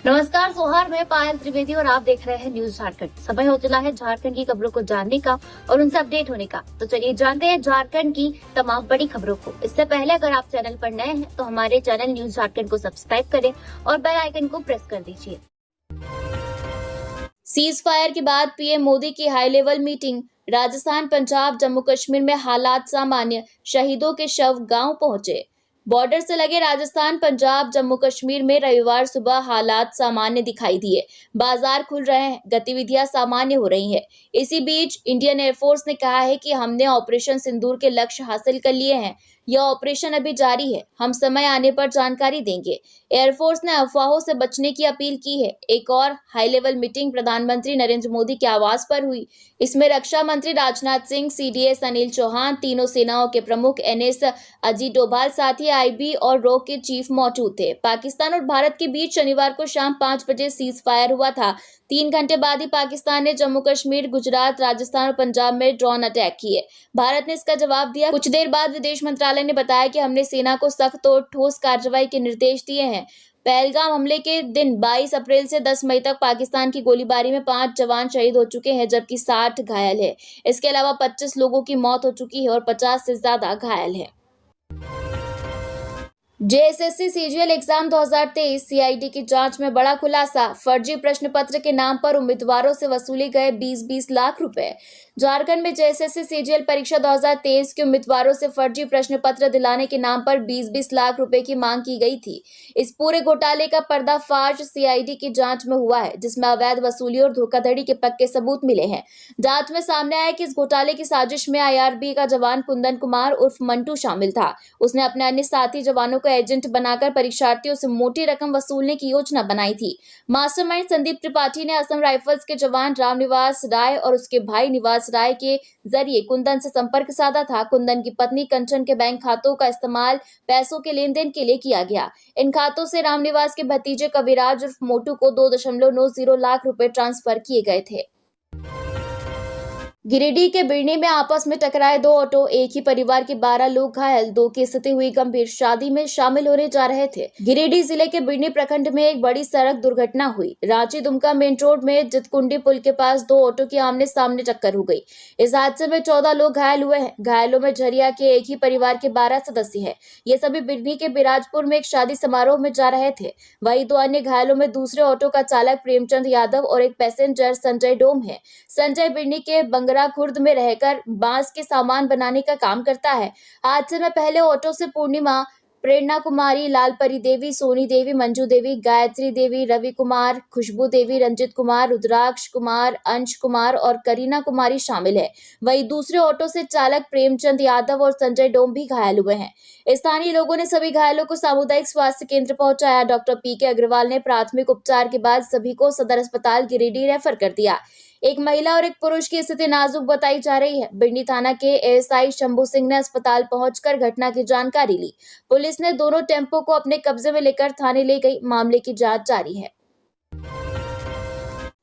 नमस्कार सोहार, मैं पायल त्रिवेदी और आप देख रहे हैं न्यूज झारखंड। समय हो चला है झारखंड की खबरों को जानने का और उनसे अपडेट होने का। तो चलिए जानते हैं झारखंड की तमाम बड़ी खबरों को। इससे पहले अगर आप चैनल पर नए हैं तो हमारे चैनल न्यूज झारखंड को सब्सक्राइब करें और बेल आइकन को प्रेस कर दीजिए। सीज फायर के बाद पीएम मोदी की high level meeting. Rajasthan, Punjab, Jammu Kashmir में हालात सामान्य, शहीदों के शव गांव पहुंचे। बॉर्डर से लगे राजस्थान, पंजाब, जम्मू कश्मीर में रविवार सुबह हालात सामान्य दिखाई दिए। बाजार खुल रहे हैं, गतिविधियां सामान्य हो रही हैं। इसी बीच इंडियन एयरफोर्स ने कहा है कि हमने ऑपरेशन सिंदूर के लक्ष्य हासिल कर लिए हैं। यह ऑपरेशन अभी जारी है, हम समय आने पर जानकारी देंगे। एयरफोर्स ने अफवाहों से बचने की अपील की है। एक और हाई लेवल मीटिंग प्रधानमंत्री नरेंद्र मोदी के आवास पर हुई। इसमें रक्षा मंत्री राजनाथ सिंह, सीडीएस अनिल चौहान, तीनों सेनाओं के प्रमुख एनएस अजीत डोभाल, साथ ही आईबी और रॉ के चीफ मौजूद थे। पाकिस्तान और भारत के बीच शनिवार को शाम 5 बजे सीज फायर हुआ था। 3 घंटे बाद ही पाकिस्तान ने जम्मू कश्मीर, गुजरात, राजस्थान और पंजाब में ड्रोन अटैक किए। भारत ने इसका जवाब दिया। कुछ देर बाद विदेश मंत्रालय ने बताया कि हमने सेना को सख्त और ठोस कार्रवाई के निर्देश दिए हैं। पहलगाम हमले के दिन 22 अप्रैल से 10 मई तक पाकिस्तान की गोलीबारी में 5 जवान शहीद हो चुके हैं, जबकि 60 घायल है। इसके अलावा 25 लोगों की मौत हो चुकी है और 50 से ज्यादा घायल है। जेएसएससी सीजीएल एग्जाम 2023 सीआईडी की जांच में बड़ा खुलासा। फर्जी प्रश्न पत्र के नाम पर उम्मीदवारों से वसूले गए 20-20 लाख रुपए। झारखंड में जेएसएससी सीजीएल परीक्षा 2023 के उम्मीदवारों से फर्जी प्रश्न पत्र दिलाने के नाम पर 20-20 लाख रुपए की मांग की गई थी। इस पूरे घोटाले का पर्दाफाश सीआईडी की जांच में हुआ है, जिसमें अवैध वसूली और धोखाधड़ी के पक्के सबूत मिले हैं। जांच में सामने आया कि इस घोटाले की साजिश में आईआरबी का जवान कुंदन कुमार उर्फ मंटू शामिल था। उसने अपने अन्य साथी जवानों को एजेंट बनाकर परीक्षार्थियों से मोटी रकम वसूलने की योजना बनाई थी। मास्टरमाइंड संदीप त्रिपाठी ने असम राइफल्स के जवान रामनिवास राय और उसके भाई निवास राय के जरिए कुंदन से संपर्क साधा था। कुंदन की पत्नी कंचन के बैंक खातों का इस्तेमाल पैसों के लेन देन के लिए किया गया। इन खातों से रामनिवास के भतीजे कविराज उर्फ मोटू को 2.90 लाख रुपए ट्रांसफर किए गए थे। गिरिडीह के बिरनी में आपस में टकराए 2 ऑटो, एक ही परिवार के 12 लोग घायल, 2 की स्थिति हुई गंभीर। शादी में शामिल होने जा रहे थे। गिरिडीह जिले के बिरनी प्रखंड में एक बड़ी सड़क दुर्घटना हुई। रांची दुमका मेन रोड में जितकुंडी पुल के पास 2 ऑटो की आमने सामने टक्कर हो गई। इस हादसे में 14 लोग घायल हुए हैं। घायलों में झरिया के एक ही परिवार के 12 सदस्य हैं। ये सभी बिरनी के बिराजपुर में एक शादी समारोह में जा रहे थे। वहीं 2 अन्य घायलों में दूसरे ऑटो का चालक प्रेमचंद यादव और एक पैसेंजर संजय डोम है। संजय बिरनी के खुर्द में रहकर बांस के सामान बनाने का काम करता है। हादसे में पहले ऑटो से पूर्णिमा, प्रेरणा कुमारी, लालपरी देवी, सोनी देवी, मंजू देवी, गायत्री देवी, रवि कुमार, खुशबू देवी, रंजित कुमार, रुद्राक्ष कुमार, अंश कुमार और करीना कुमारी शामिल है। वहीं दूसरे ऑटो से चालक प्रेमचंद यादव और संजय डोम भी घायल हुए हैं। स्थानीय लोगों ने सभी घायलों को सामुदायिक स्वास्थ्य केंद्र पहुंचाया। डॉक्टर पीके अग्रवाल ने प्राथमिक उपचार के बाद सभी को सदर अस्पताल गिरिडीह रेफर कर दिया। एक महिला और एक पुरुष की स्थिति नाजुक बताई जा रही है। बिरनी थाना के एएसआई शंभू सिंह ने अस्पताल पहुंचकर घटना की जानकारी ली। पुलिस ने दोनों टेम्पो को अपने कब्जे में लेकर थाने ले गई। मामले की जांच जारी है।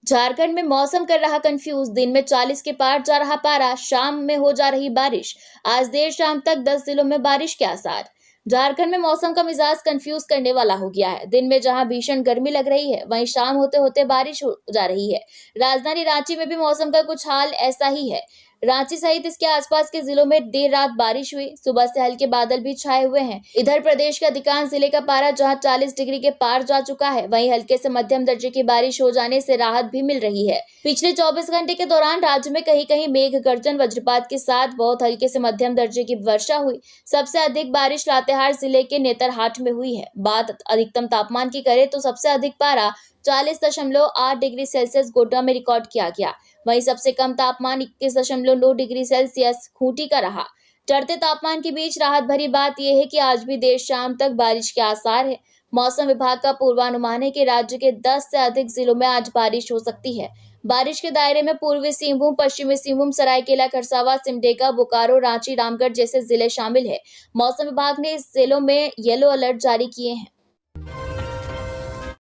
झारखंड में मौसम कर रहा कंफ्यूज। दिन में 40 के पार जा रहा पारा, शाम में हो जा रही बारिश। आज देर शाम तक 10 जिलों में बारिश के आसार। झारखंड में मौसम का मिजाज कंफ्यूज करने वाला हो गया है। दिन में जहां भीषण गर्मी लग रही है, वहीं शाम होते होते बारिश हो जा रही है। राजधानी रांची में भी मौसम का कुछ हाल ऐसा ही है। रांची सहित इसके आसपास के जिलों में देर रात बारिश हुई। सुबह से हल्के बादल भी छाए हुए हैं। इधर प्रदेश के अधिकांश जिले का पारा जहां 40 डिग्री के पार जा चुका है, वहीं हल्के से मध्यम दर्जे की बारिश हो जाने से राहत भी मिल रही है। पिछले 24 घंटे के दौरान राज्य में कहीं कहीं मेघ गर्जन, वज्रपात के साथ बहुत हल्के से मध्यम दर्जे की वर्षा हुई। सबसे अधिक बारिश लातेहार जिले के नेतरहाट में हुई है। बात अधिकतम तापमान की करें तो सबसे अधिक पारा 40.8 डिग्री सेल्सियस गोड्डा में रिकॉर्ड किया गया। वहीं सबसे कम तापमान 21.9 डिग्री सेल्सियस खूंटी का रहा। चढ़ते तापमान के बीच राहत भरी बात यह है कि आज भी देर शाम तक बारिश के आसार है। मौसम विभाग का पूर्वानुमान है कि राज्य के 10 से अधिक जिलों में आज बारिश हो सकती है। बारिश के दायरे में पूर्वी सिंहभूम, पश्चिमी सिंहभूम, सरायकेला खरसावां, सिमडेगा, बोकारो, रांची, रामगढ़ जैसे जिले शामिल है। मौसम विभाग ने इस जिलों में येलो अलर्ट जारी किए हैं।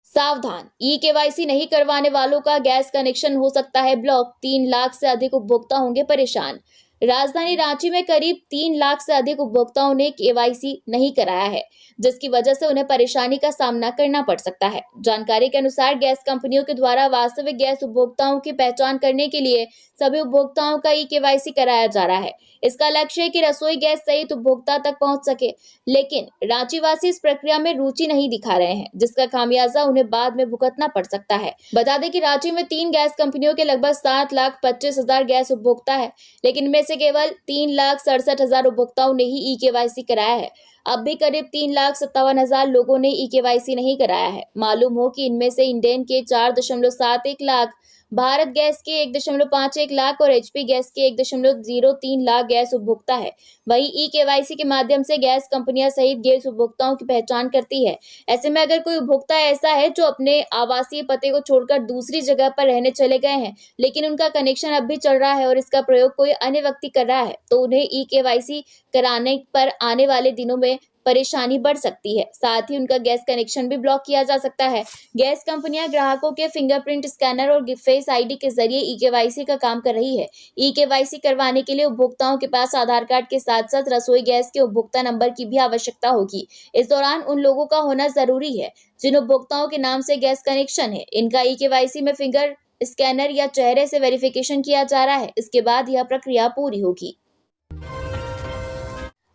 सावधान, ई-केवाईसी नहीं करवाने वालों का गैस कनेक्शन हो सकता है ब्लॉक। 3 लाख से अधिक उपभोक्ता होंगे परेशान। राजधानी रांची में करीब 3 लाख से अधिक उपभोक्ताओं ने केवाईसी नहीं कराया है, जिसकी वजह से उन्हें परेशानी का सामना करना पड़ सकता है। जानकारी के अनुसार गैस कंपनियों के द्वारा वास्तविक गैस उपभोक्ताओं की पहचान करने के लिए सभी उपभोक्ताओं का केवाईसी कराया जा रहा है। इसका लक्ष्य है कि रसोई गैस सहित उपभोक्ता तक पहुंच सके, लेकिन रांची वासी इस प्रक्रिया में रुचि नहीं दिखा रहे हैं, जिसका खामियाजा उन्हें बाद में भुगतना पड़ सकता है। बता दें कि रांची में 3 गैस कंपनियों के लगभग 7,25,000 गैस उपभोक्ता है, लेकिन इनमें से केवल 3,67,000 उपभोक्ताओं ने ही केवाईसी कराया है। अब भी करीब 3,57,000 लोगों ने केवाईसी नहीं कराया है। मालूम हो कि इनमें से इंडेन के 4.71 लाख, भारत गैस के 1.51 लाख और एचपी गैस के 1.03 लाख गैस उपभोक्ता है। वहीं केवाईसी के माध्यम से गैस कंपनियां सहित गैस उपभोक्ताओं की पहचान करती है। ऐसे में अगर कोई उपभोक्ता ऐसा है जो अपने आवासीय पते को छोड़कर दूसरी जगह पर रहने चले गए हैं, लेकिन उनका कनेक्शन अब भी चल रहा है और इसका प्रयोग कोई अन्य व्यक्ति कर रहा है, तो उन्हें केवाईसी कराने पर आने वाले दिनों में परेशानी बढ़ सकती है। साथ ही उनका गैस कनेक्शन भी ब्लॉक किया जा सकता है। गैस कंपनियां ग्राहकों के फिंगरप्रिंट स्कैनर और फेस आईडी के जरिए केवाईसी का काम कर रही है। केवाईसी करवाने के लिए उपभोक्ताओं के पास आधार कार्ड के साथ साथ रसोई गैस के उपभोक्ता नंबर की भी आवश्यकता होगी। इस दौरान उन लोगों का होना जरूरी है जिन उपभोक्ताओं के नाम से गैस कनेक्शन है। इनका केवाईसी में फिंगर स्कैनर या चेहरे से वेरिफिकेशन किया जा रहा है। इसके बाद यह प्रक्रिया पूरी होगी।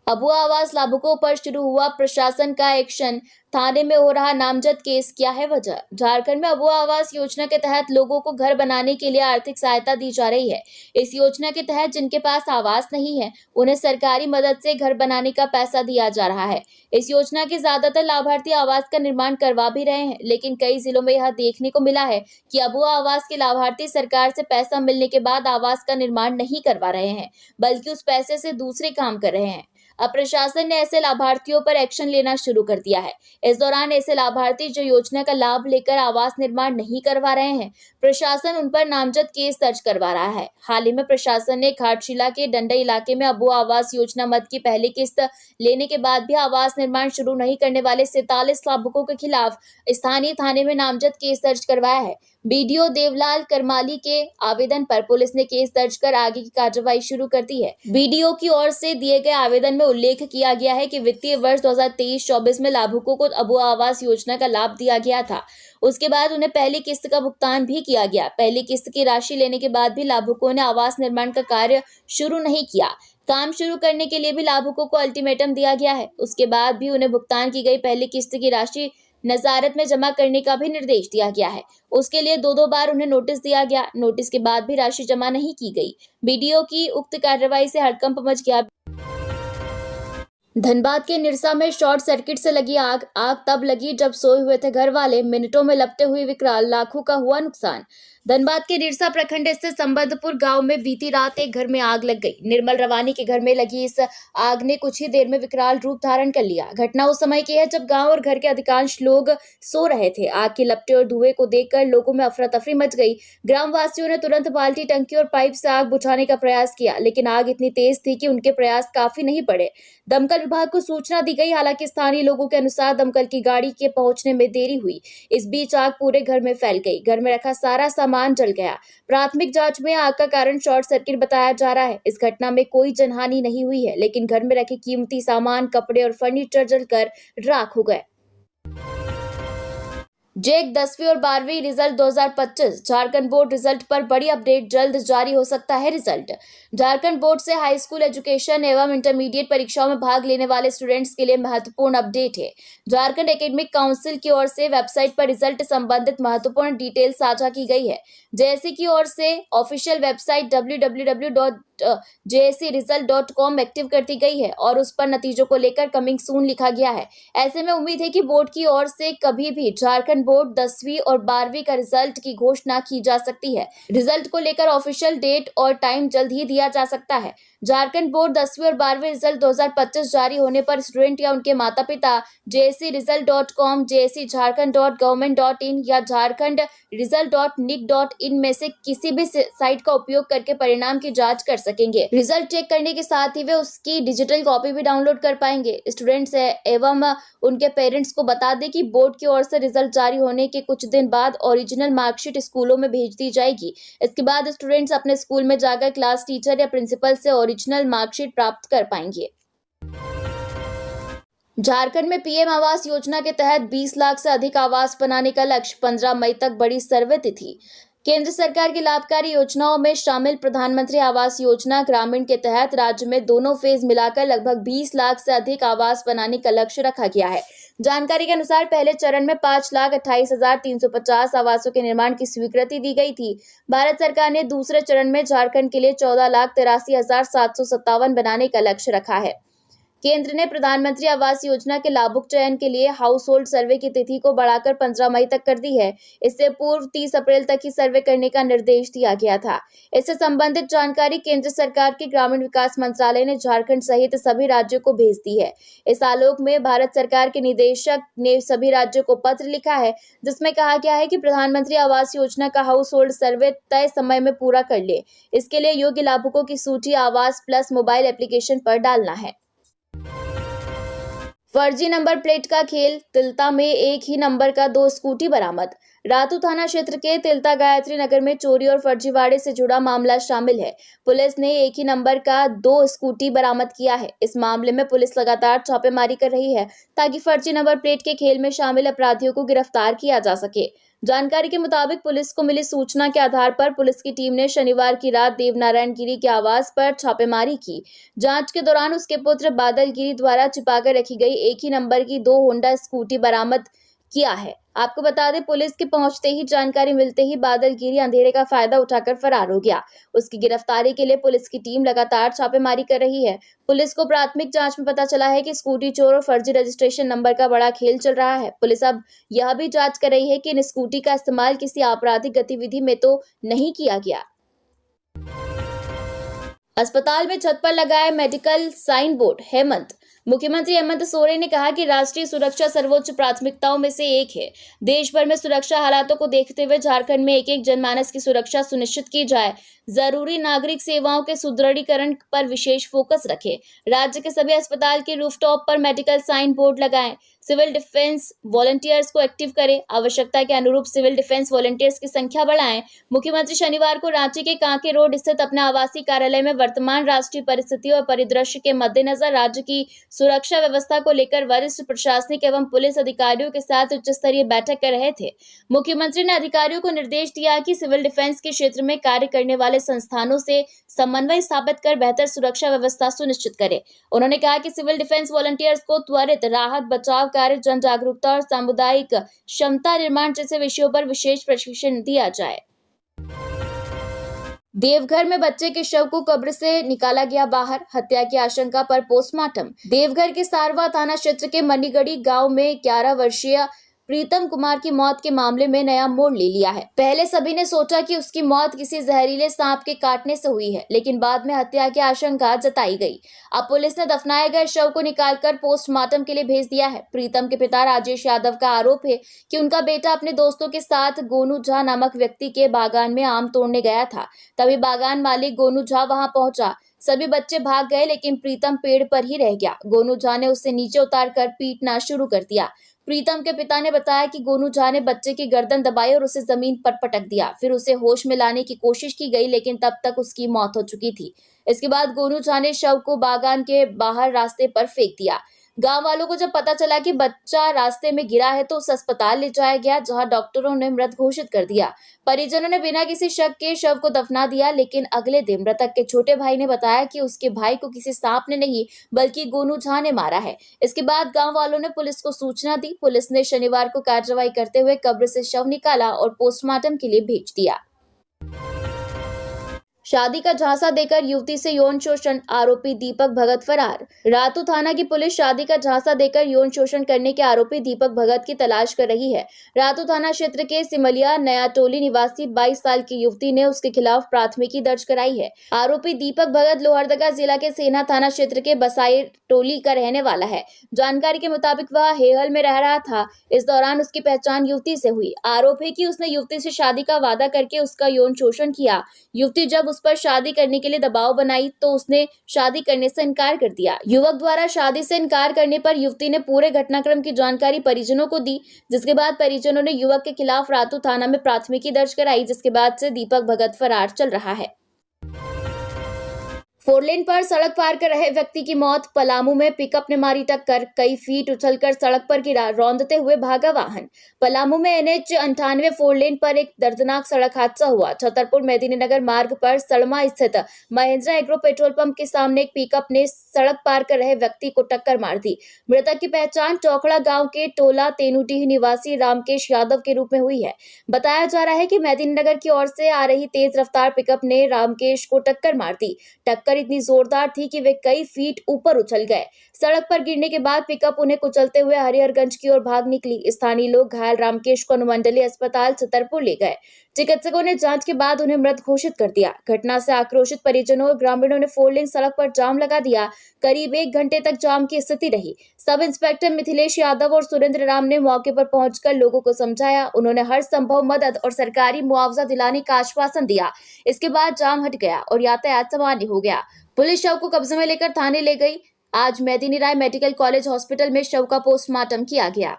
अबुआ आवास लाभुकों पर शुरू हुआ प्रशासन का एक्शन, थाने में हो रहा नामजद केस, क्या है वजह? झारखंड में अबुआ आवास योजना के तहत लोगों को घर बनाने के लिए आर्थिक सहायता दी जा रही है। इस योजना के तहत जिनके पास आवास नहीं है, उन्हें सरकारी मदद से घर बनाने का पैसा दिया जा रहा है। इस योजना के ज्यादातर लाभार्थी आवास का निर्माण करवा भी रहे हैं, लेकिन कई जिलों में यह देखने को मिला है कि अबुआ आवास के लाभार्थी सरकार से पैसा मिलने के बाद आवास का निर्माण नहीं करवा रहे हैं, बल्कि उस पैसे से दूसरे काम कर रहे हैं। अब प्रशासन ने ऐसे लाभार्थियों पर एक्शन लेना शुरू कर दिया है। इस दौरान ऐसे लाभार्थी जो योजना का लाभ लेकर आवास निर्माण नहीं करवा रहे हैं, प्रशासन उन पर नामजद केस दर्ज करवा रहा है। हाल ही में प्रशासन ने घाटशिला के डंडई इलाके में अबुआ आवास योजना मद की पहली किस्त लेने के बाद भी आवास निर्माण शुरू नहीं करने वाले 47 लाभुकों के खिलाफ स्थानीय थाने में नामजद केस दर्ज करवाया है। बीडीओ देवलाल करमाली के आवेदन पर पुलिस ने केस दर्ज कर आगे की कार्रवाई शुरू कर दी है। बीडीओ की ओर से दिए गए आवेदन में उल्लेख किया गया है कि वित्तीय वर्ष 2023-24 में लाभुकों को अबुआ आवास योजना का लाभ दिया गया था। उसके बाद उन्हें पहली किस्त का भुगतान भी किया गया। पहली किस्त की राशि लेने के बाद भी लाभुकों ने आवास निर्माण का कार्य शुरू नहीं किया। काम शुरू करने के लिए भी लाभुकों को अल्टीमेटम दिया गया है। उसके बाद भी उन्हें भुगतान की गई पहली किस्त की राशि नजारत में जमा करने का भी निर्देश दिया गया है। उसके लिए 2 बार उन्हें नोटिस दिया गया। नोटिस के बाद भी राशि जमा नहीं की गई। बीडीओ की उक्त कार्रवाई से हड़कंप मच गया। धनबाद के निरसा में शॉर्ट सर्किट से लगी आग तब लगी जब सोए हुए थे घर वाले, मिनटों में लपटे हुए विकराल, लाखों का हुआ नुकसान। धनबाद के निरसा प्रखंड स्थित संबंधपुर गांव में बीती रात एक घर में आग लग गई। निर्मल रवानी के घर में लगी इस आग ने कुछ ही देर में विकराल रूप धारण कर लिया। घटना उस समय की है जब गांव और घर के अधिकांश लोग सो रहे थे। आग के लपटे और धुएं को देखकर लोगों में अफरा तफरी मच गई। ग्रामवासियों ने तुरंत बाल्टी, टंकी और पाइप से आग बुझाने का प्रयास किया, लेकिन आग इतनी तेज थी कि उनके प्रयास काफी नहीं पड़े। दमकल विभाग को सूचना दी गई, हालांकि स्थानीय लोगों के अनुसार दमकल की गाड़ी के पहुंचने में देरी हुई। इस बीच आग पूरे घर में फैल गई। घर में रखा सारा सामान जल गया। प्राथमिक जांच में आग का कारण शॉर्ट सर्किट बताया जा रहा है। इस घटना में कोई जनहानि नहीं हुई है, लेकिन घर में रखे कीमती सामान, कपड़े और फर्नीचर जलकर राख हो गए। जेक 10वीं और 12वीं रिजल्ट 2025, झारखंड बोर्ड रिजल्ट पर बड़ी अपडेट, जल्द जारी हो सकता है रिजल्ट। झारखंड बोर्ड से हाई स्कूल एजुकेशन एवं इंटरमीडिएट परीक्षाओं में भाग लेने वाले स्टूडेंट्स के लिए महत्वपूर्ण अपडेट है। झारखंड एकेडमिक काउंसिल की ओर से वेबसाइट पर रिजल्ट संबंधित महत्वपूर्ण डिटेल साझा की गई है। जेएससी की ओर से ऑफिशियल वेबसाइट www.jscresult.com एक्टिव कर दी गई है और उस पर नतीजों को लेकर कमिंग सून लिखा गया है। ऐसे में उम्मीद है कि बोर्ड की ओर से कभी भी झारखंड बोर्ड 10वीं और 12वीं का रिजल्ट की घोषणा की जा सकती है। रिजल्ट को लेकर ऑफिशियल डेट और टाइम जल्द ही दिया जा सकता है। झारखंड बोर्ड 10वीं और 12वीं रिजल्ट 2025 जारी होने पर स्टूडेंट या उनके माता पिता jscresult.com, jscjharkhand.government.in या झारखंड result.nic.in में से किसी भी साइट का उपयोग करके परिणाम की जांच कर सकते हैं। सकेंगे। रिजल्ट चेक करने के साथ ही वे उसकी डिजिटल कॉपी भी डाउनलोड कर पाएंगे। स्टूडेंट्स एवं उनके पेरेंट्स को बता दें कि बोर्ड की ओर से रिजल्ट जारी होने के कुछ दिन बाद ओरिजिनल मार्कशीट स्कूलों में भेज दी जाएगी। इसके बाद स्टूडेंट्स अपने स्कूल में जाकर क्लास टीचर या प्रिंसिपल से ओरिजिनल मार्कशीट प्राप्त कर पाएंगे। झारखंड में पीएम आवास योजना के तहत 20 लाख से अधिक आवास बनाने का लक्ष्य, 15 मई तक बड़ी सर्वे तिथि। केंद्र सरकार की लाभकारी योजनाओं में शामिल प्रधानमंत्री आवास योजना ग्रामीण के तहत राज्य में दोनों फेज मिलाकर लगभग 20 लाख से अधिक आवास बनाने का लक्ष्य रखा गया है। जानकारी के अनुसार पहले चरण में 5,28,350 आवासों के निर्माण की स्वीकृति दी गई थी। भारत सरकार ने दूसरे चरण में झारखंड के लिए 14,83,757 बनाने का लक्ष्य रखा है। केंद्र ने प्रधानमंत्री आवास योजना के लाभुक चयन के लिए हाउस होल्ड सर्वे की तिथि को बढ़ाकर 15 मई तक कर दी है। इससे पूर्व 30 अप्रैल तक ही सर्वे करने का निर्देश दिया गया था। इससे संबंधित जानकारी केंद्र सरकार के ग्रामीण विकास मंत्रालय ने झारखंड सहित सभी राज्यों को भेज दी है। इस आलोक में भारत सरकार के निदेशक ने सभी राज्यों को पत्र लिखा है, जिसमें कहा गया है कि प्रधानमंत्री आवास योजना का हाउस होल्ड सर्वे तय समय में पूरा कर ले। इसके लिए योग्य लाभुकों की सूची आवास प्लस मोबाइल एप्लीकेशन पर डालना है। फर्जी नंबर प्लेट का खेल, तिलता में एक ही नंबर का 2 स्कूटी बरामद। रातू थाना क्षेत्र के तिलता गायत्री नगर में चोरी और फर्जीवाड़े से जुड़ा मामला शामिल है। पुलिस ने एक ही नंबर का 2 स्कूटी बरामद किया है। इस मामले में पुलिस लगातार छापेमारी कर रही है ताकि फर्जी नंबर प्लेट के खेल में शामिल अपराधियों को गिरफ्तार किया जा सके। जानकारी के मुताबिक पुलिस को मिली सूचना के आधार पर पुलिस की टीम ने शनिवार की रात देवनारायण गिरी के आवास पर छापेमारी की। जांच के दौरान उसके पुत्र बादल गिरी द्वारा छिपाकर रखी गई एक ही नंबर की 2 होंडा स्कूटी बरामद किया है। आपको बता दें, पुलिस के पहुंचते ही जानकारी मिलते ही बादल गिरी अंधेरे का फायदा उठाकर फरार हो गया। उसकी गिरफ्तारी के लिए पुलिस की टीम लगातार छापेमारी कर रही है। पुलिस को प्राथमिक जांच में पता चला है कि स्कूटी चोर और फर्जी रजिस्ट्रेशन नंबर का बड़ा खेल चल रहा है। पुलिस अब यह भी जांच कर रही है कि इन स्कूटी का इस्तेमाल किसी आपराधिक गतिविधि में तो नहीं किया गया। अस्पताल में छत पर लगाए मेडिकल साइन बोर्ड, हेमंत। मुख्यमंत्री हेमंत सोरेन ने कहा कि राष्ट्रीय सुरक्षा सर्वोच्च प्राथमिकताओं में से एक है। देश भर में सुरक्षा हालातों को देखते हुए झारखंड में एक जनमानस की सुरक्षा सुनिश्चित की जाए। जरूरी नागरिक सेवाओं के सुदृढ़ीकरण पर विशेष फोकस रखें। राज्य के सभी अस्पताल के रूफटॉप पर मेडिकल साइन बोर्ड लगाएं। सिविल डिफेंस वॉलंटियर्स को एक्टिव करें। आवश्यकता के अनुरूप सिविल डिफेंस वॉलंटियर्स की संख्या बढ़ाएं। मुख्यमंत्री शनिवार को रांची के कांके रोड स्थित अपने आवासीय कार्यालय में वर्तमान राष्ट्रीय परिस्थितियों और परिदृश्य के मद्देनजर राज्य की सुरक्षा व्यवस्था को लेकर वरिष्ठ प्रशासनिक एवं पुलिस अधिकारियों के साथ उच्च स्तरीय बैठक कर रहे थे। मुख्यमंत्री ने अधिकारियों को निर्देश दिया कि सिविल डिफेंस के क्षेत्र में कार्य करने वाले संस्थानों से समन्वय स्थापित कर बेहतर सुरक्षा व्यवस्था सुनिश्चित करें। उन्होंने कहा कि सिविल डिफेंस वॉलंटियर्स को त्वरित राहत बचाव कार्य, जन जागरूकता और सामुदायिक क्षमता निर्माण जैसे विषयों पर विशेष प्रशिक्षण दिया जाए। देवघर में बच्चे के शव को कब्र से निकाला गया बाहर, हत्या की आशंका पर पोस्टमार्टम। देवघर के सारवा थाना क्षेत्र के मनीगढ़ी गांव में 11 वर्षीय प्रीतम कुमार की मौत के मामले में नया मोड़ ले लिया है। पहले सभी ने सोचा कि उसकी मौत किसी जहरीले सांप के काटने से हुई है, लेकिन बाद में हत्या की आशंका जताई गई। अब पुलिस ने दफनाए गए शव को निकालकर पोस्टमार्टम के लिए भेज दिया है। प्रीतम के पिता राजेश यादव का आरोप है कि उनका बेटा अपने दोस्तों के साथ गोनू झा नामक व्यक्ति के बागान में आम तोड़ने गया था। तभी बागान मालिक गोनू झा वहां पहुंचा। सभी बच्चे भाग गए, लेकिन प्रीतम पेड़ पर ही रह गया। गोनू झा ने उसे नीचे उतारकर पीटना शुरू कर दिया। प्रीतम के पिता ने बताया कि गोनू झा ने बच्चे की गर्दन दबाई और उसे जमीन पर पटक दिया। फिर उसे होश में लाने की कोशिश की गई, लेकिन तब तक उसकी मौत हो चुकी थी। इसके बाद गोनू झा ने शव को बागान के बाहर रास्ते पर फेंक दिया। गांव वालों को जब पता चला कि बच्चा रास्ते में गिरा है तो उसे अस्पताल ले जाया गया, जहां डॉक्टरों ने मृत घोषित कर दिया। परिजनों ने बिना किसी शक के शव को दफना दिया, लेकिन अगले दिन मृतक के छोटे भाई ने बताया कि उसके भाई को किसी सांप ने नहीं बल्कि गोनू झा ने मारा है। इसके बाद गांव वालों ने पुलिस को सूचना दी। पुलिस ने शनिवार को कार्रवाई करते हुए कब्र से शव निकाला और पोस्टमार्टम के लिए भेज दिया। शादी का झांसा देकर युवती से यौन शोषण, आरोपी दीपक भगत फरार। रातू थाना की पुलिस शादी का झांसा देकर यौन शोषण करने के आरोपी दीपक भगत की तलाश कर रही है। रातू थाना क्षेत्र के सिमलिया नया टोली निवासी 22 साल की युवती ने उसके खिलाफ प्राथमिकी दर्ज कराई है। आरोपी दीपक भगत लोहरदगा जिला के सेना थाना क्षेत्र के बसाई टोली का रहने वाला है। जानकारी के मुताबिक वह हेहल में रह रहा था। इस दौरान उसकी पहचान युवती से हुई। आरोप है कि उसने युवती से शादी का वादा करके उसका यौन शोषण किया। युवती जब उस पर शादी करने के लिए दबाव बनाई तो उसने शादी करने से इनकार कर दिया। युवक द्वारा शादी से इनकार करने पर युवती ने पूरे घटनाक्रम की जानकारी परिजनों को दी, जिसके बाद परिजनों ने युवक के खिलाफ रातू थाना में प्राथमिकी दर्ज कराई, जिसके बाद से दीपक भगत फरार चल रहा है। 4 लेन पर सड़क पार कर रहे व्यक्ति की मौत। पलामू में पिकअप ने मारी टक्कर, कई फीट उछलकर सड़क पर गिरा, रौंदते हुए भागा वाहन। पलामू में NH 98 4 लेन पर एक दर्दनाक सड़क हादसा हुआ। छतरपुर मेदिनीनगर मार्ग पर सड़मा स्थित महिंद्रा एग्रो पेट्रोल पंप के सामने एक पिकअप ने सड़क पार कर रहे व्यक्ति को टक्कर मार दी। मृतक की पहचान टोकड़ा गांव के टोला तेनुडीह निवासी रामकेश यादव के रूप में हुई है। बताया जा रहा है कि मेदिनीनगर की ओर से आ रही तेज रफ्तार पिकअप ने रामकेश को टक्कर मार दी। टक्कर इतनी जोरदार थी कि वे कई फीट ऊपर उछल गए। सड़क पर गिरने के बाद पिकअप उन्हें कुचलते हुए हरिहरगंज की ओर भाग निकली। स्थानीय लोग घायल रामकेश को अनुमंडलीय अस्पताल छतरपुर ले गए। चिकित्सकों ने जांच के बाद उन्हें मृत घोषित कर दिया। घटना से आक्रोशित परिजनों और ग्रामीणों ने 4 लेन सड़क पर जाम लगा दिया। करीब 1 घंटे तक जाम की स्थिति रही। सब इंस्पेक्टर मिथिलेश यादव और सुरेंद्र राम ने मौके पर पहुंचकर लोगों को समझाया। उन्होंने हर संभव मदद और सरकारी मुआवजा दिलाने का आश्वासन दिया। इसके बाद जाम हट गया और यातायात सामान्य हो गया। पुलिस शव को कब्जे में लेकर थाने ले गई। आज मेदिनी राय मेडिकल कॉलेज हॉस्पिटल में शव का पोस्टमार्टम किया गया।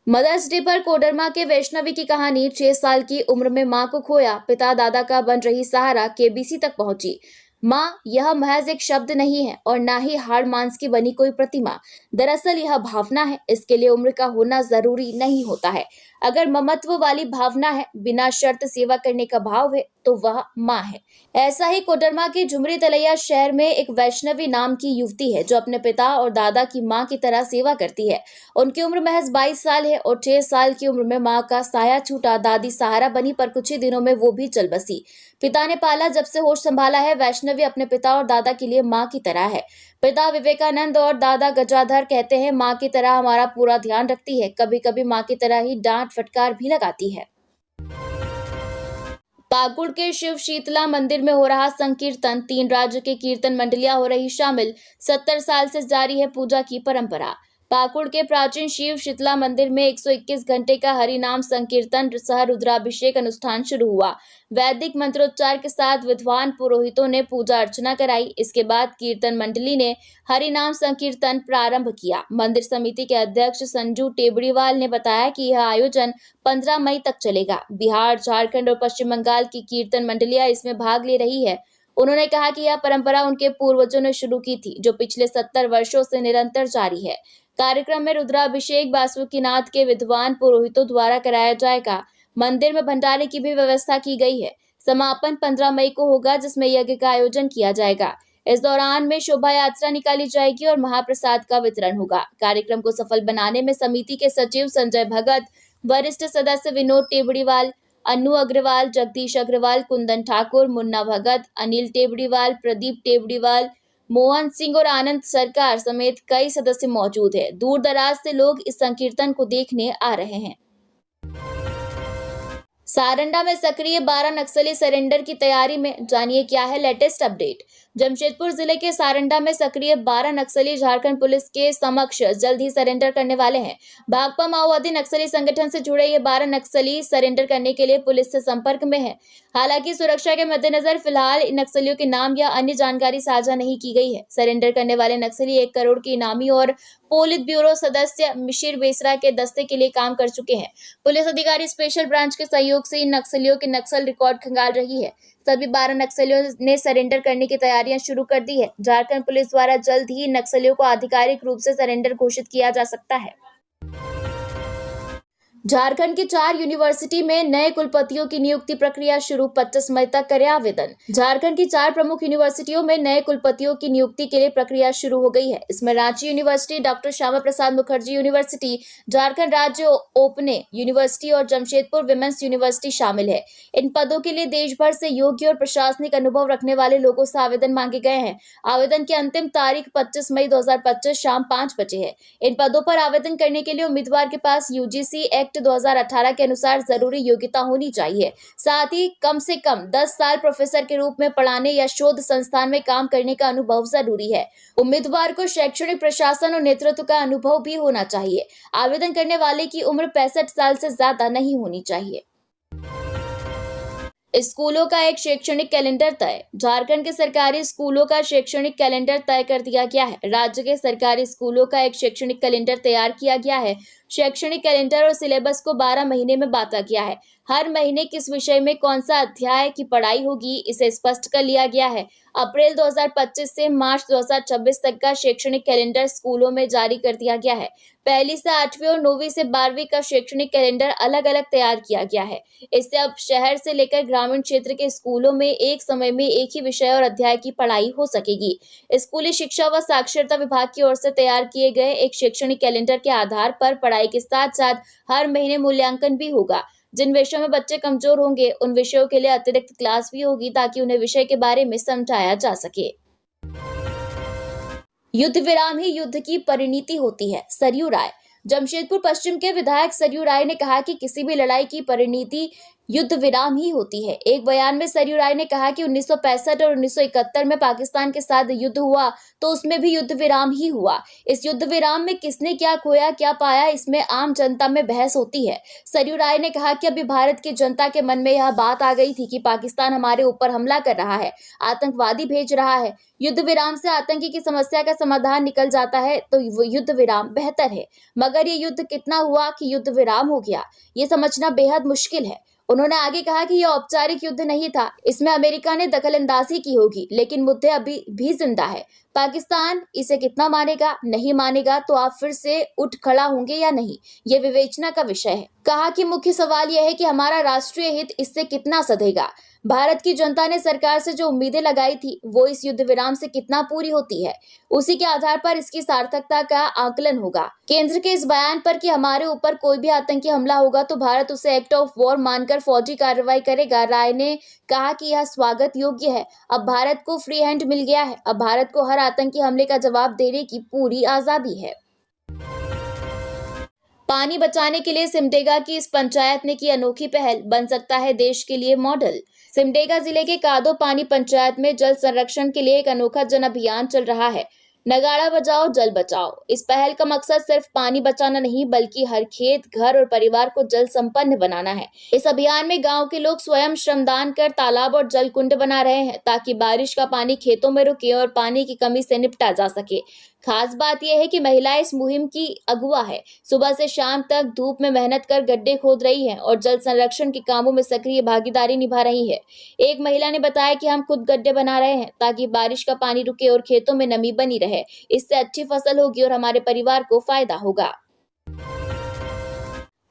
मदर्स डे पर कोडरमा के वैष्णवी की कहानी। 6 साल की उम्र में मां को खोया, पिता दादा का बन रही सहारा, KBC तक पहुंची। मां यह महज एक शब्द नहीं है और ना ही हाड़ मांस की बनी कोई प्रतिमा। दरअसल यह भावना है। इसके लिए उम्र का होना जरूरी नहीं होता है। अगर ममत्व वाली भावना है, बिना शर्त सेवा करने का भाव है, तो वह माँ है। ऐसा ही कोडरमा के झुमरी तलैया शहर में एक वैष्णवी नाम की युवती है जो अपने पिता और दादा की मां की तरह सेवा करती है। उनकी उम्र महज 22 साल है और 6 साल की उम्र में मां का साया छूटा। दादी सहारा बनी पर कुछ ही दिनों में वो भी चल बसी। पिता ने पाला, जब से होश संभाला है वैष्णवी अपने पिता और दादा के लिए मां की तरह है। पिता विवेकानंद और दादा गजाधर कहते हैं, मां की तरह हमारा पूरा ध्यान रखती है, कभी कभी मां की तरह ही डांट फटकार भी लगाती है। पाकुड़ के शिव शीतला मंदिर में हो रहा संकीर्तन। 3 राज्य के कीर्तन मंडलियां हो रही शामिल। 70 साल से जारी है पूजा की परंपरा। पाकुड़ के प्राचीन शिव शीतला मंदिर में 121 घंटे का हरिनाम संकीर्तन सह रुद्राभिषेक अनुष्ठान शुरू हुआ। वैदिक मंत्रोच्चार के साथ विद्वान पुरोहितों ने पूजा अर्चना कराई। इसके बाद कीर्तन मंडली ने हरिनाम संकीर्तन प्रारंभ किया। मंदिर समिति के अध्यक्ष संजू टेबड़ीवाल ने बताया कि यह आयोजन 15 मई तक चलेगा। बिहार, झारखंड और पश्चिम बंगाल की कीर्तन मंडलियां इसमें भाग ले रही है। उन्होंने कहा कि यह परंपरा उनके पूर्वजों ने शुरू की थी, जो पिछले 70 वर्षों से निरंतर जारी है। कार्यक्रम में रुद्राभिषेक बासुकीनाथ के विद्वान पुरोहितों द्वारा कराया जाएगा। मंदिर में भंडारे की भी व्यवस्था की गई है। समापन 15 मई को होगा, जिसमें यज्ञ का आयोजन किया जाएगा। इस दौरान में शोभा यात्रा निकाली जाएगी और महाप्रसाद का वितरण होगा। कार्यक्रम को सफल बनाने में समिति के सचिव संजय भगत, वरिष्ठ सदस्य विनोद टेबड़ीवाल, अन्नू अग्रवाल, जगदीश अग्रवाल, कुंदन ठाकुर, मुन्ना भगत, अनिल टेबड़ीवाल, प्रदीप टेबड़ीवाल, मोहन सिंह और आनंद सरकार समेत कई सदस्य मौजूद हैं। दूर दराज से लोग इस संकीर्तन को देखने आ रहे हैं। सारंडा में सक्रिय 12 नक्सली सरेंडर की तैयारी में। जानिए क्या है लेटेस्ट अपडेट। जमशेदपुर जिले के सारंडा में सक्रिय 12 नक्सली झारखंड पुलिस के समक्ष जल्द ही सरेंडर करने वाले हैं। भाकपा माओवादी नक्सली संगठन से जुड़े ये 12 नक्सली सरेंडर करने के लिए पुलिस से संपर्क में है। हालांकि सुरक्षा के मद्देनजर फिलहाल इन नक्सलियों के नाम या अन्य जानकारी साझा नहीं की गई है। सरेंडर करने वाले नक्सली 1 करोड़ के इनामी और पोलित ब्यूरो सदस्य मिशिर बेसरा के दस्ते के लिए काम कर चुके हैं। पुलिस अधिकारी स्पेशल ब्रांच के सहयोग से इन नक्सलियों के नक्सल रिकॉर्ड खंगाल रही है। सभी 12 नक्सलियों ने सरेंडर करने की तैयारियां शुरू कर दी है। झारखंड पुलिस द्वारा जल्द ही नक्सलियों को आधिकारिक रूप से सरेंडर घोषित किया जा सकता है। झारखंड की 4 यूनिवर्सिटी में नए कुलपतियों की नियुक्ति प्रक्रिया शुरू। 25 मई तक करें आवेदन। झारखंड की 4 प्रमुख यूनिवर्सिटियों में नए कुलपतियों की नियुक्ति के लिए प्रक्रिया शुरू हो गई है। इसमें Ranchi university, doctor Shyama Prasad Mukherjee university, Jharkhand राज्य ओपने यूनिवर्सिटी और जमशेदपुर विमेंस यूनिवर्सिटी शामिल है। इन पदों के लिए देश भर से योग्य और प्रशासनिक अनुभव रखने वाले लोगों से आवेदन मांगे गए हैं। आवेदन की अंतिम तारीख 25 मई 2025 शाम 5 बजे है। इन पदों पर आवेदन करने के लिए उम्मीदवार के पास UGC एक्ट 2018 के अनुसार जरूरी योग्यता होनी चाहिए। साथ ही कम से कम 10 साल प्रोफेसर के रूप में पढ़ाने या शोध संस्थान में काम करने का अनुभव जरूरी है। उम्मीदवार को शैक्षणिक प्रशासन और नेतृत्व का अनुभव भी होना चाहिए। आवेदन करने वाले की उम्र 65 साल से ज्यादा नहीं होनी चाहिए। स्कूलों का एक शैक्षणिक कैलेंडर तय। झारखंड के सरकारी स्कूलों का शैक्षणिक कैलेंडर तय कर दिया गया है। राज्य के सरकारी स्कूलों का एक शैक्षणिक कैलेंडर तैयार किया गया है। शैक्षणिक कैलेंडर और सिलेबस को 12 महीने में बांटा गया है। हर महीने किस विषय में कौन सा अध्याय की पढ़ाई होगी, इसे स्पष्ट कर लिया गया है। अप्रैल 2025 से मार्च 2026 तक का शैक्षणिक कैलेंडर स्कूलों में जारी कर दिया गया है। पहली से 8वीं और 9वीं से 12वीं का शैक्षणिक कैलेंडर अलग अलग तैयार किया गया है। इससे अब शहर से लेकर ग्रामीण क्षेत्र के स्कूलों में एक समय में एक ही विषय और अध्याय की पढ़ाई हो सकेगी। स्कूली शिक्षा व साक्षरता विभाग की ओर से तैयार किए गए एक शैक्षणिक कैलेंडर के आधार पर पढ़ाई के साथ साथ हर महीने मूल्यांकन भी होगा। जिन विषयों में बच्चे कमजोर होंगे उन विषयों के लिए अतिरिक्त क्लास भी होगी ताकि उन्हें विषय के बारे में समझाया जा सके। युद्ध विराम ही युद्ध की परिणति होती है, सरयू राय। जमशेदपुर पश्चिम के विधायक सरयू राय ने कहा कि किसी भी लड़ाई की परिणति युद्ध विराम ही होती है। एक बयान में सरयू राय ने कहा कि 1965 और 1971 में पाकिस्तान के साथ युद्ध हुआ तो उसमें भी युद्ध विराम ही हुआ। इस युद्ध विराम में किसने क्या खोया क्या पाया, इसमें आम जनता में बहस होती है। सरयू राय ने कहा कि अभी भारत की जनता के मन में यह बात आ गई थी कि पाकिस्तान हमारे ऊपर हमला कर रहा है, आतंकवादी भेज रहा है। युद्ध विराम से आतंकी की समस्या का समाधान निकल जाता है तो युद्ध विराम बेहतर है, मगर ये युद्ध कितना हुआ कि युद्ध विराम हो गया, ये समझना बेहद मुश्किल है। उन्होंने आगे कहा कि यह औपचारिक युद्ध नहीं था, इसमें अमेरिका ने दखलंदाजी की होगी, लेकिन मुद्दे अभी भी जिंदा है। पाकिस्तान इसे कितना मानेगा, नहीं मानेगा तो आप फिर से उठ खड़ा होंगे या नहीं, ये विवेचना का विषय है। कहा कि मुख्य सवाल यह है कि हमारा राष्ट्रीय हित इससे कितना सधेगा। भारत की जनता ने सरकार से जो उम्मीदें लगाई थी वो इस युद्ध विराम से कितना पूरी होती है, उसी के आधार पर इसकी सार्थकता का आकलन होगा। केंद्र के इस बयान पर कि हमारे ऊपर कोई भी आतंकी हमला होगा तो भारत उसे एक्ट ऑफ वॉर मानकर फौजी कार्रवाई करेगा। राय ने कहा कि यह स्वागत योग्य है। अब भारत को फ्री हैंड मिल गया है। अब भारत को हर आतंकी हमले का जवाब देने की पूरी आजादी है। पानी बचाने के लिए सिमडेगा की इस पंचायत ने की अनोखी पहल, बन सकता है देश के लिए मॉडल। सिमडेगा जिले के कादो पानी पंचायत में जल संरक्षण के लिए एक अनोखा जन अभियान चल रहा है, नगाड़ा बजाओ जल बचाओ। इस पहल का मकसद सिर्फ पानी बचाना नहीं बल्कि हर खेत, घर और परिवार को जल संपन्न बनाना है। इस अभियान में गांव के लोग स्वयं श्रमदान कर तालाब और जल कुंड बना रहे हैं ताकि बारिश का पानी खेतों में रुके और पानी की कमी से निपटा जा सके। खास बात यह है कि महिलाएं इस मुहिम की अगुवा है। सुबह से शाम तक धूप में मेहनत कर गड्ढे खोद रही हैं और जल संरक्षण के कामों में सक्रिय भागीदारी निभा रही है। एक महिला ने बताया कि हम खुद गड्ढे बना रहे हैं ताकि बारिश का पानी रुके और खेतों में नमी बनी रहे। इससे अच्छी फसल होगी और हमारे परिवार को फायदा होगा।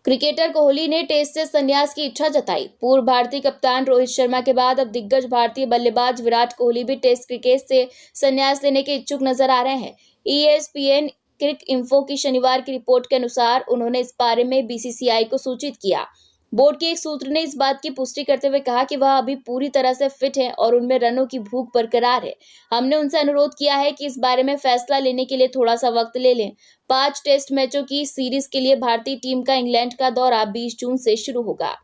क्रिकेटर कोहली ने टेस्ट से संन्यास की इच्छा जताई। पूर्व भारतीय कप्तान रोहित शर्मा के बाद अब दिग्गज भारतीय बल्लेबाज विराट कोहली भी टेस्ट क्रिकेट से संन्यास लेने के इच्छुक नजर आ रहे हैं। ESPN क्रिक इन्फो की शनिवार की रिपोर्ट के अनुसार उन्होंने इस बारे में BCCI को सूचित किया। बोर्ड के एक सूत्र ने इस बात की पुष्टि करते हुए कहा कि वह अभी पूरी तरह से फिट हैं और उनमें रनों की भूख बरकरार है। हमने उनसे अनुरोध किया है कि इस बारे में फैसला लेने के लिए थोड़ा सा वक्त ले लें। 5 टेस्ट मैचों की सीरीज के लिए भारतीय टीम का इंग्लैंड का दौरा 20 जून से शुरू होगा।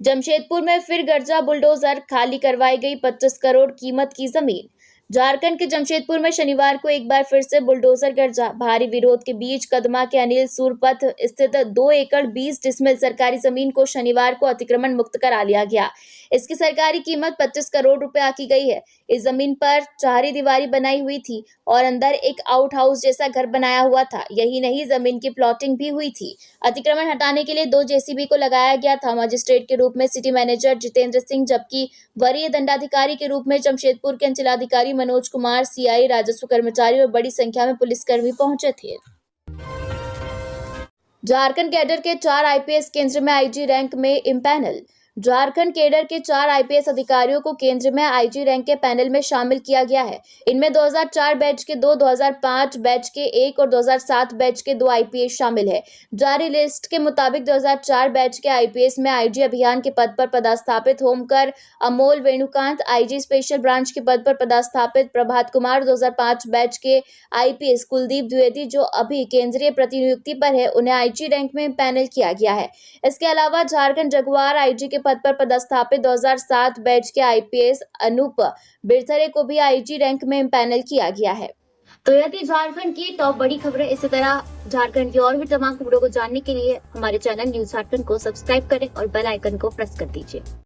जमशेदपुर में फिर गर्जा बुलडोजर, खाली करवाई गई 25 करोड़ कीमत की जमीन। झारखंड के जमशेदपुर में शनिवार को एक बार फिर से बुलडोजर गर्जा। भारी विरोध के बीच कदमा के अनिल सूरपथ स्थित 2 एकड़ 20 डिसमिल सरकारी जमीन को शनिवार को अतिक्रमण मुक्त करा लिया गया। इसकी सरकारी कीमत 25 करोड़ रुपए आकी गई है। इस जमीन पर चारी दीवारी बनाई हुई थी और अंदर एक आउट हाउस जैसा घर बनाया हुआ था। यही नहीं, जमीन की प्लॉटिंग भी हुई थी। अतिक्रमण हटाने के लिए 2 JCB को लगाया गया था। मजिस्ट्रेट के रूप में सिटी मैनेजर जितेंद्र सिंह जबकि वरीय दंडाधिकारी के रूप में जमशेदपुर के अंचलाधिकारी मनोज कुमार, CI, राजस्व कर्मचारी और बड़ी संख्या में पुलिसकर्मी पहुंचे थे। झारखंड कैडर के 4 IPS केंद्र में IG रैंक में इम्पैनल। झारखंड कैडर के 4 IPS अधिकारियों को केंद्र में IG रैंक के पैनल में शामिल किया गया है। इनमें 2004 बैच के 2, 2005 बैच के 1 और 2007 बैच के 2 IPS शामिल है। जारी लिस्ट के मुताबिक 2004 बैच के IPS में IG अभियान के पद पर पदस्थापित Homkar Amol Venukant, IG special branch के पद पर पदस्थापित प्रभात कुमार, 2005 बैच के IPS कुलदीप द्विवेदी जो अभी केंद्रीय प्रतिनियुक्ति पर है, उन्हें IG रैंक में पैनल किया गया है। इसके अलावा झारखंड जगुआर IG के पद पर पदस्थापित 2007 बैच के IPS अनूप बिरथरे को भी IG रैंक में पैनल किया गया है। तो यदि झारखंड की टॉप बड़ी खबरें इसी तरह झारखंड की और भी तमाम खबरों को जानने के लिए हमारे चैनल न्यूज झारखंड को सब्सक्राइब करें और बेल आइकन को प्रेस कर दीजिए।